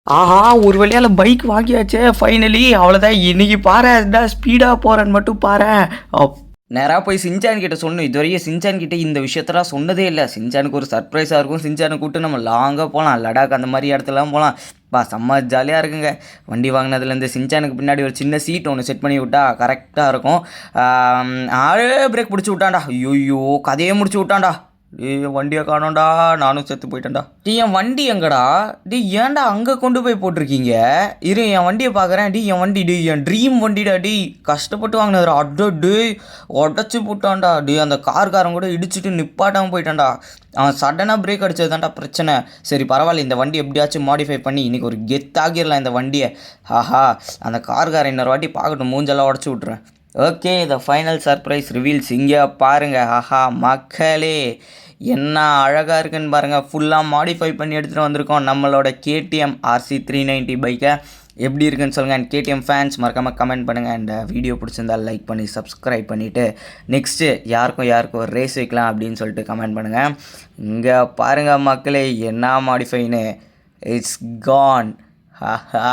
ஆஹா! ஒரு வழியால bike வாங்கியாச்சே finally. அவ்வளோதான் இன்னைக்கு பாரேன் என்ன ஸ்பீடா போறேன்னு மட்டும் பாரேன். நேரா போய் சின்சான் கிட்ட சொன்னோம். இதுவரையும் சின்சான் கிட்ட இந்த விஷயத்தலாம் சொன்னதே இல்ல. சின்சானுக்கு ஒரு சர்ப்ரைஸா இருக்கும். சின்சான கூப்பிட்டு நம்ம லாங்கா போலாம். லடாக் அந்த மாரி இடத்துலலாம் போலாம். செம்ம ஜாலியா இருக்குங்க. வண்டி வாங்கினதுலேருந்து சின்சானுக்கு பின்னாடி ஒரு சின்ன சீட் ஒண்ணு செட் பண்ணி விட்டா கரெக்ட்டா இருக்கும். ஆளே பிரேக் பிடிச்சு விட்டான்டா. ஐய்யய்யோ! கதையே முடிச்சு விட்டான்டா. டேய் வண்டிய காணோம்டா. நானும் செத்து போயிட்டேன்டா. டேய் என் வண்டி எங்கடா? டேய் ஏன்டா அங்க கொண்டு போய் போட்டிருக்கீங்க? இரு என் வண்டிய பார்க்குறேன். டேய் என் வண்டி டேய் என் ட்ரீம் வண்டிடா டேய். கஷ்டப்பட்டு வாங்கினதுடா. அட டேய் உடச்சு போட்டான்டா. டேய் அந்த கார்காரன் கூட இடிச்சிட்டு நிப்பாட்டாம போயிட்டான்டா. அவன் சடனாக பிரேக் அடிச்சது தான்டா பிரச்சனை. சரி பரவாயில்ல இந்த வண்டி எப்படியாச்சும் மாடிஃபை பண்ணி இன்னைக்கு ஒரு கெத்தாகிடலாம் இந்த வண்டியை. ஆஹா அந்த கார்காரன் இன்னொரு வாட்டி பார்க்கட்டும் மூஞ்செல்லாம் உடச்சி விட்ருவேன். Okay the final surprise reveals இங்கே பாருங்கள். ஆஹா மக்களே என்ன அழகாக இருக்குன்னு பாருங்கள். ஃபுல்லாக மாடிஃபை பண்ணி எடுத்துகிட்டு வந்திருக்கோம் நம்மளோட KTM RC390 பைக்கை. எப்படி இருக்குன்னு சொல்லுங்கள். அண்ட் KTM ஃபேன்ஸ் மறக்காமல் கமெண்ட் பண்ணுங்கள். அண்ட் வீடியோ பிடிச்சிருந்தால் லைக் பண்ணி சப்ஸ்கிரைப் பண்ணிவிட்டு நெக்ஸ்ட்டு யாருக்கும் ஒரு ரேஸ் வைக்கலாம் அப்படின்னு சொல்லிட்டு கமெண்ட் பண்ணுங்கள். இங்கே பாருங்கள் மக்களே என்ன மாடிஃபைன்னு. இட்ஸ் கான். ஹாஹா